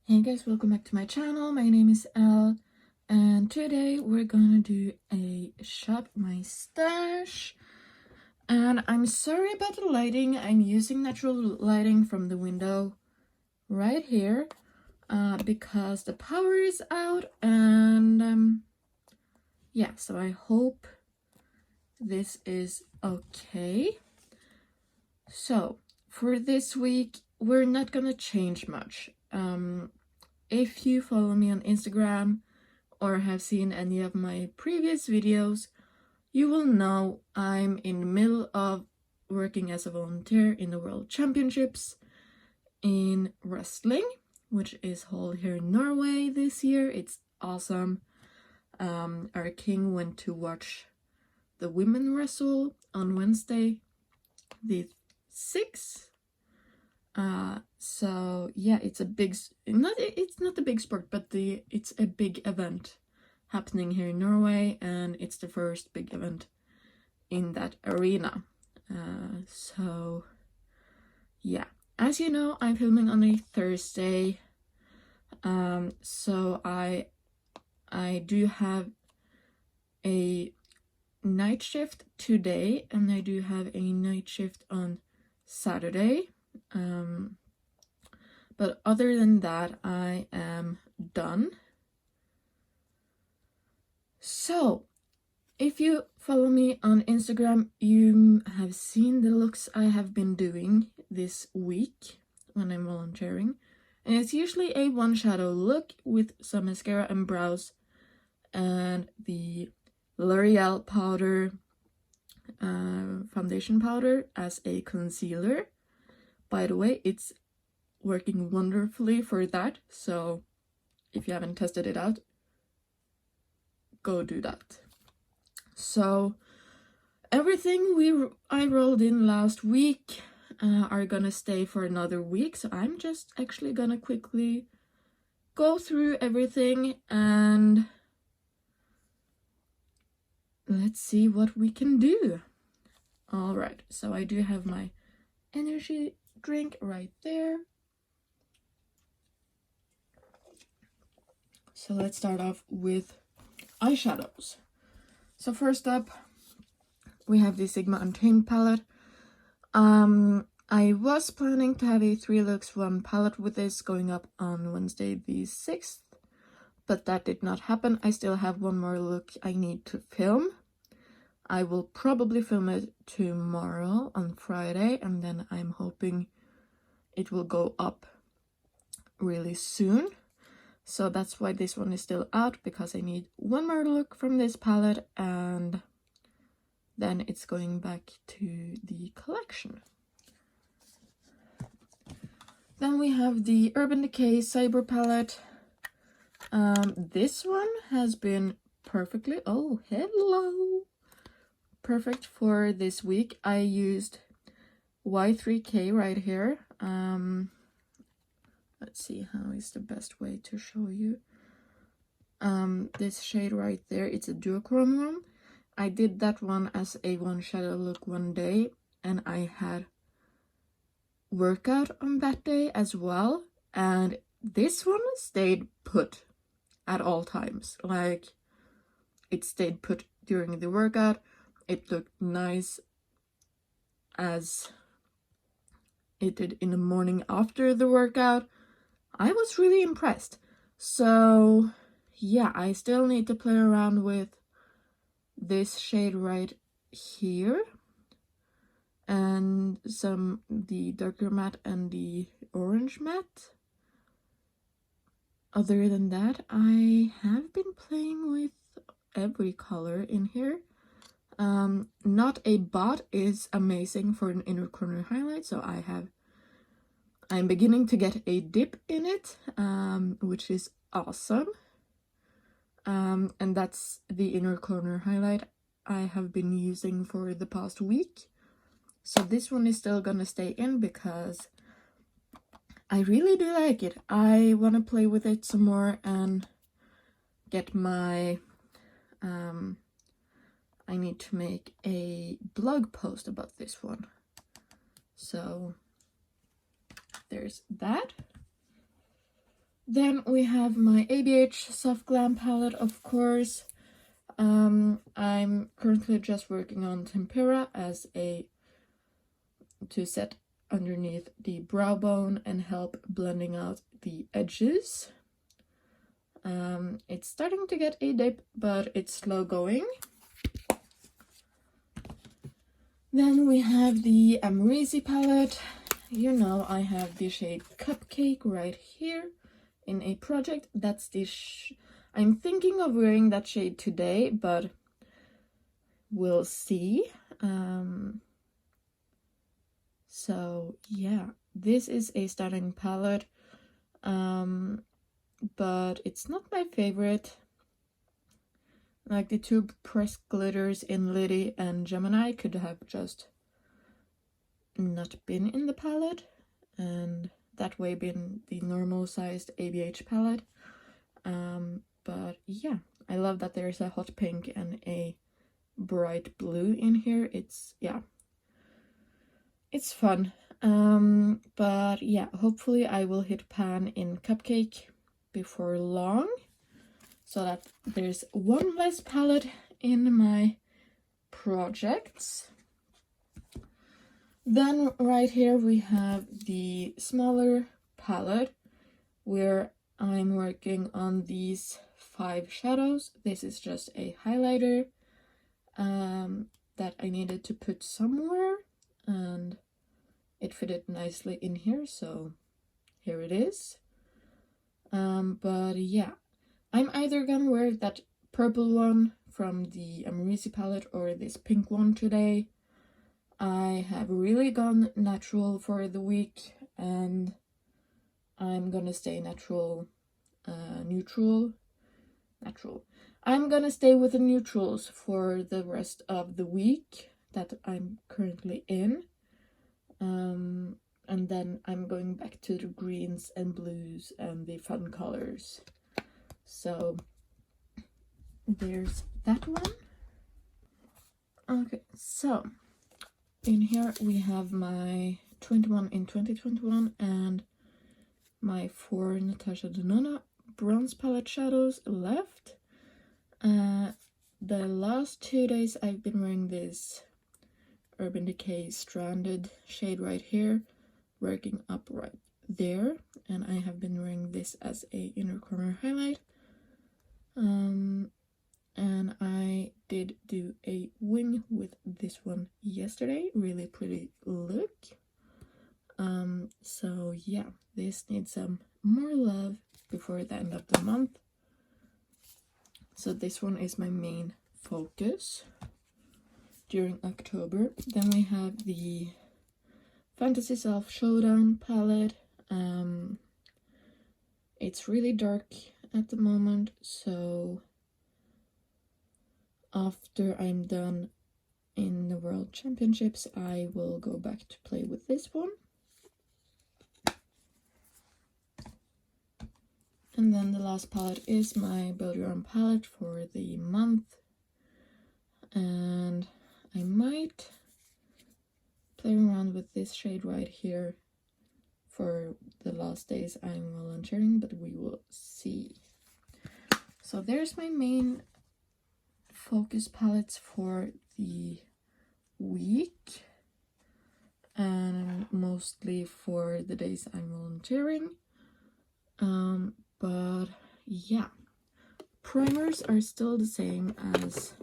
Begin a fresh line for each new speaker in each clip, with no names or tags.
Hey guys, welcome back to my channel. My name is Elle, and today we're gonna do a shop my stash. And I'm sorry about the lighting. I'm using natural lighting from the window right here because the power is out, and yeah, so I hope this is okay. So for this week, we're not gonna change much. If you follow me on Instagram or have seen any of my previous videos, you will know I'm in the middle of working as a volunteer in the World Championships in wrestling, which is held here in Norway this year. It's awesome. Our king went to watch the women wrestle on Wednesday the 6th. So yeah, it's a big, it's not a big sport, but it's a big event happening here in Norway, and it's the first big event in that arena. So yeah, as you know, I'm filming on a Thursday. So I do have a night shift today, and I do have a night shift on Saturday. But other than that, I am done. So, if you follow me on Instagram, you have seen the looks I have been doing this week when I'm volunteering. And it's usually a one shadow look with some mascara and brows and the L'Oreal powder, foundation powder as a concealer. By the way, it's working wonderfully for that, so if you haven't tested it out, go do that. So everything I rolled in last week are gonna stay for another week, so I'm just actually gonna quickly go through everything and let's see what we can do. All right, so I do have my energy drink right there. So let's start off with eyeshadows. So first up, we have the Sigma Untamed palette. I was planning to have a 3 looks 1 palette with this going up on Wednesday the 6th, but that did not happen. I still have one more look I need to film. I will probably film it tomorrow on Friday, and then I'm hoping it will go up really soon. So that's why this one is still out, because I need one more look from this palette, and then it's going back to the collection. Then we have the Urban Decay Cyber palette. This one has been perfectly, oh hello, perfect for this week. I used Y3K right here. Let's see, how is the best way to show you? This shade right there, it's a duochrome one. I did that one as a one shadow look one day, and I had workout on that day as well, and this one stayed put at all times. Like, it stayed put during the workout. It looked nice as it did in the morning after the workout. I was really impressed. So yeah, I still need to play around with this shade right here and the darker matte and the orange matte. Other than that, I have been playing with every color in here. Not a Bot is amazing for an inner corner highlight, so I'm beginning to get a dip in it, which is awesome. And that's the inner corner highlight I have been using for the past week. So this one is still gonna stay in because I really do like it. I want to play with it some more and get my I need to make a blog post about this one. So there's that. Then we have my ABH Soft Glam palette, of course. I'm currently just working on Tempera as to set underneath the brow bone and help blending out the edges. It's starting to get a dip, but it's slow going. Then we have the Amrezy palette. You know, I have the shade Cupcake right here in a project. That's the I'm thinking of wearing that shade today, but we'll see. So yeah, this is a stunning palette, but it's not my favorite. Like the two pressed glitters in Liddy and Gemini could have just not been in the palette, and that way been the normal sized ABH palette. But yeah, I love that there's a hot pink and a bright blue in here. It's fun. But yeah, hopefully I will hit pan in Cupcake before long, so that there's one less palette in my projects. Then right here we have the smaller palette where I'm working on these 5 shadows. This is just a highlighter that I needed to put somewhere, and it fitted nicely in here, so here it is. But yeah, I'm either gonna wear that purple one from the Amrezy palette or this pink one today. I have really gone natural for the week, and I'm gonna stay neutral. I'm gonna stay with the neutrals for the rest of the week that I'm currently in. And then I'm going back to the greens and blues and the fun colors. So there's that one. Okay, so in here we have my 21 in 2021 and my 4 Natasha Denona bronze palette shadows left. The last 2 days I've been wearing this Urban Decay Stranded shade right here, working up right there, and I have been wearing this as a inner corner highlight. And I did do a wing with this one yesterday, really pretty look. So yeah, this needs some more love before the end of the month. So this one is my main focus during October. Then we have the Fantasy Self Showdown palette. It's really dark at the moment, so after I'm done in the World Championships, I will go back to play with this one. And then the last palette is my Build Your Own palette for the month. And I might play around with this shade right here for the last days I'm volunteering, but we will see. So there's my main focus palettes for the week, and mostly for the days I'm volunteering. But yeah, primers are still the same as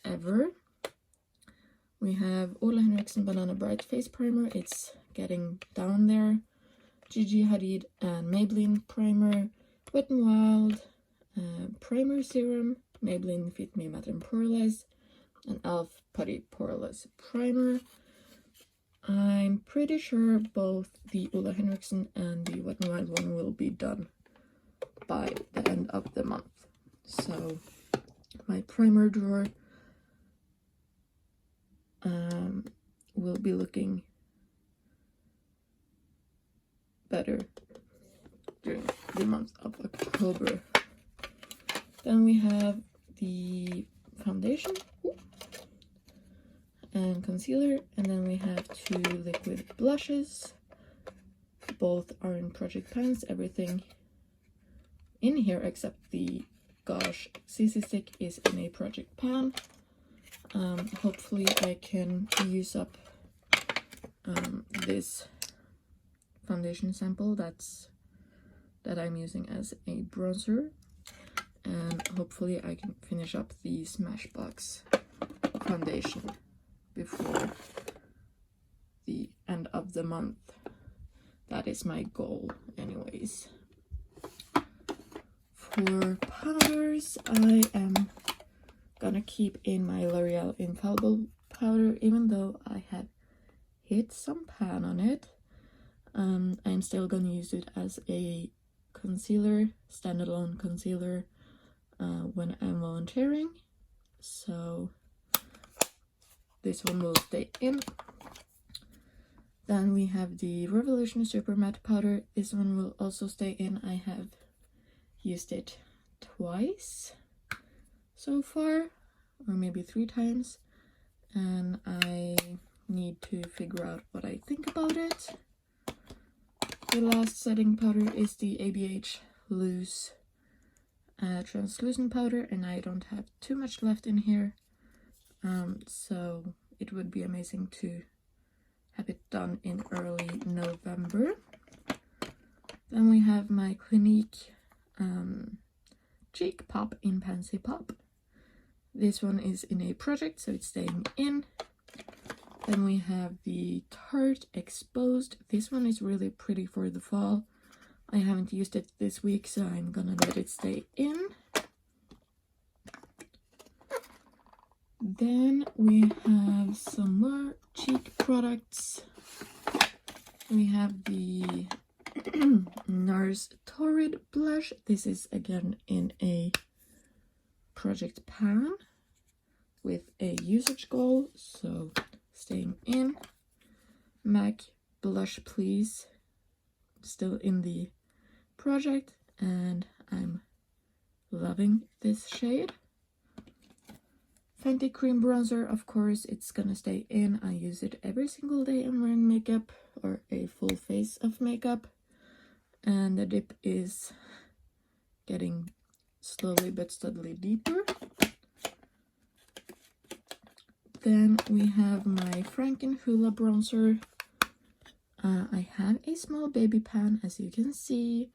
ever. We have Ole Henriksen Banana Bright Face Primer. It's getting down there. Gigi Hadid and Maybelline Primer. Wet n Wild Primer Serum. Maybelline Fit Me Matte and Poreless. And e.l.f. Putty Poreless Primer. I'm pretty sure both the Ole Henriksen and the Wet n Wild one will be done by the end of the month. So my primer drawer will be looking better during the month of October. Then we have the foundation and concealer, and then we have 2 liquid blushes. Both are in Project Pans. Everything in here, except the Gosh CC stick is in a project pan. Hopefully I can use up this foundation sample that I'm using as a bronzer, and hopefully I can finish up the Smashbox foundation before the end of the month. That is my goal anyways. For powders, I am gonna keep in my L'Oreal Infallible powder, even though I have hit some pan on it. I'm still gonna use it as a concealer, standalone concealer, when I'm volunteering, so this one will stay in. Then we have the Revolution Super Matte Powder. This one will also stay in. I have used it twice so far, or maybe 3 times, and I need to figure out what I think about it. The last setting powder is the ABH Loose translucent powder, and I don't have too much left in here, so it would be amazing to have it done in early November. Then we have my Clinique Cheek Pop in Pansy Pop. This one is in a project, so it's staying in. Then we have the Tarte Exposed. This one is really pretty for the fall. I haven't used it this week, so I'm gonna let it stay in. Then we have some more cheek products. We have the NARS Torrid Blush. This is again in a project pan with a usage goal, so staying in. MAC Blush Please, still in the project, and I'm loving this shade. Fenty Cream Bronzer, of course, it's gonna stay in. I use it every single day I'm wearing makeup, or a full face of makeup, and the dip is getting slowly but steadily deeper. Then we have my Franken Hoola Bronzer. I have a small baby pan, as you can see.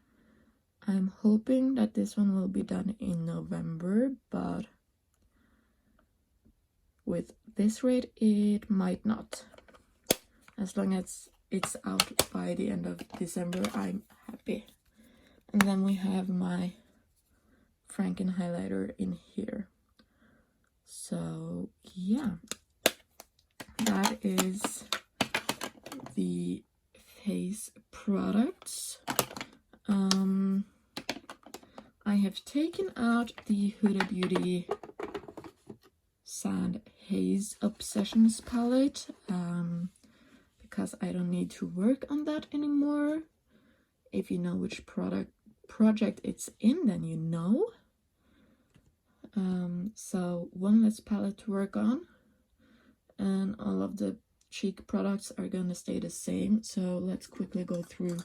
I'm hoping that this one will be done in November, but with this rate, it might not. As long as it's out by the end of December, I'm happy. And then we have my Franken highlighter in here. So yeah, that is the face products. I have taken out the Huda Beauty Sand Haze Obsessions palette, because I don't need to work on that anymore. If you know which project it's in, then you know. So one less palette to work on, and all of the cheek products are gonna stay the same. So let's quickly go through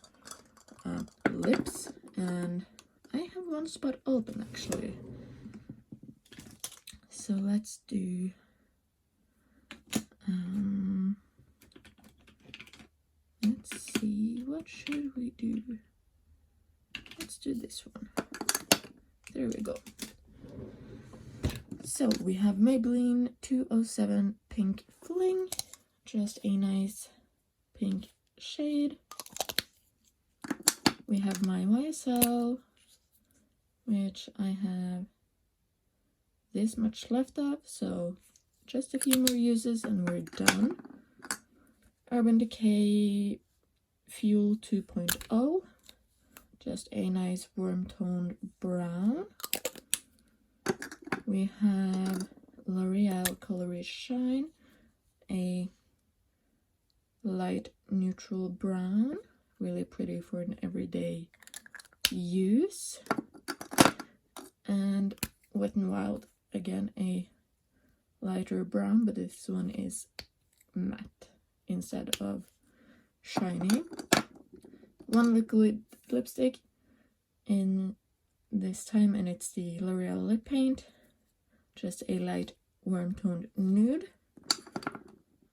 lips, and I have one spot open actually. So let's do let's see, what should we do? Let's do this one. There we go. So we have Maybelline 207 Pink Fling, just a nice pink shade. We have my YSL, which I have this much left of, so just a few more uses and we're done. Urban Decay Fuel 2.0, just a nice warm toned brown. We have L'Oreal Color Shine, a light neutral brown, really pretty for an everyday use. And Wet n Wild, again a lighter brown, but this one is matte instead of shiny. One liquid lipstick in this time, and it's the L'Oreal Lip Paint, just a light warm toned nude.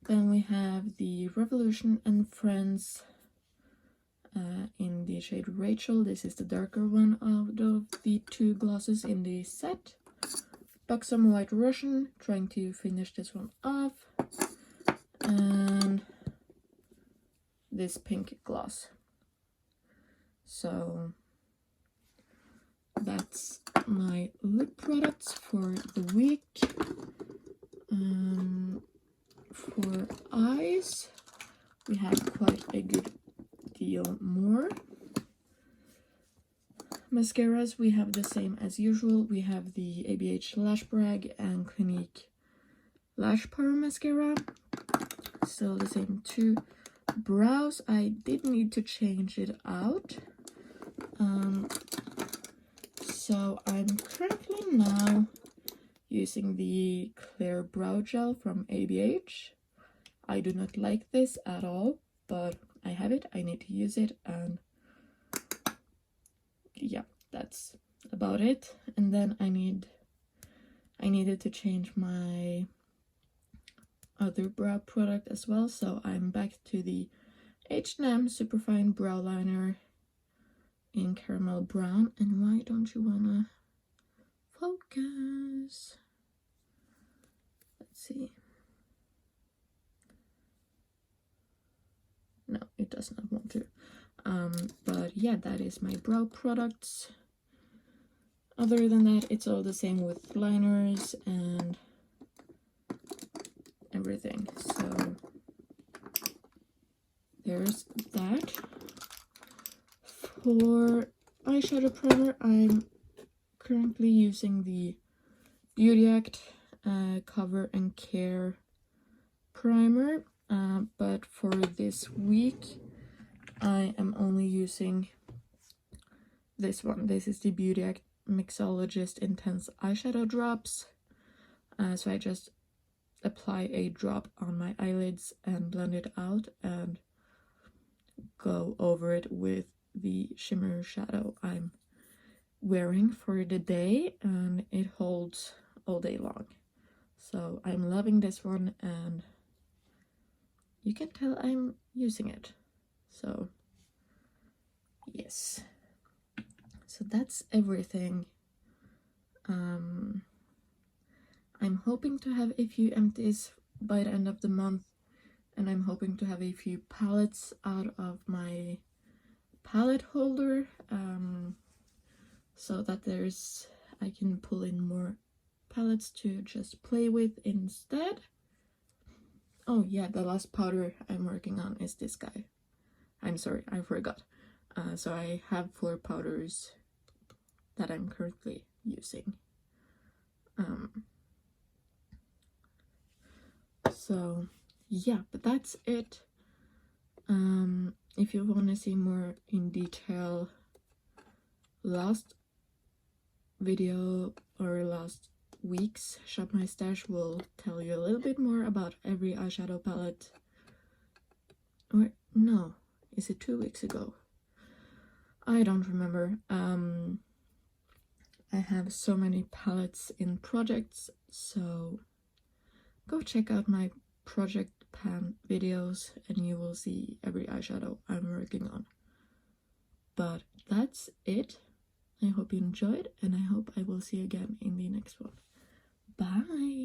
Then we have the Revolution and Friends in the shade Rachel. This is the darker one out of the two glosses in the set. Buxom White Russian, trying to finish this one off. And this pink gloss. So that's my lip products for the week. For eyes, we have quite a good deal more. Mascaras, we have the same as usual. We have the ABH Lash Brag and Clinique Lash Power Mascara. Still the same two. Brows, I did need to change it out. So I'm currently now using the Clear Brow Gel from ABH. I do not like this at all, but I have it, I need to use it, and yeah, that's about it. And then I needed to change my other brow product as well, so I'm back to the H&M Superfine Brow Liner in Caramel Brown. And why don't you wanna focus? Let's see. No, it does not want to. But yeah, that is my brow products. Other than that, it's all the same with liners and everything. So there's that. For eyeshadow primer, I'm currently using the Beauty Act Cover and Care primer, but for this week I am only using this one. This is the Beauty Act Mixologist Intense Eyeshadow Drops. So I just apply a drop on my eyelids and blend it out and go over it with the shimmer shadow I'm wearing for the day, and it holds all day long. So I'm loving this one, and you can tell I'm using it. So yes, so that's everything. I'm hoping to have a few empties by the end of the month, and I'm hoping to have a few palettes out of my palette holder, so that I can pull in more palettes to just play with instead. Oh yeah, the last powder I'm working on is this guy. I'm sorry, I forgot. So I have 4 powders that I'm currently using. So yeah, but that's it. If you want to see more in detail, last video or last week's Shop My Stash will tell you a little bit more about every eyeshadow palette. Or no, is it 2 weeks ago? I don't remember. I have so many palettes in projects, so go check out my project pan videos and you will see every eyeshadow I'm working on. But that's it. I hope you enjoyed, and I hope I will see you again in the next one. Bye!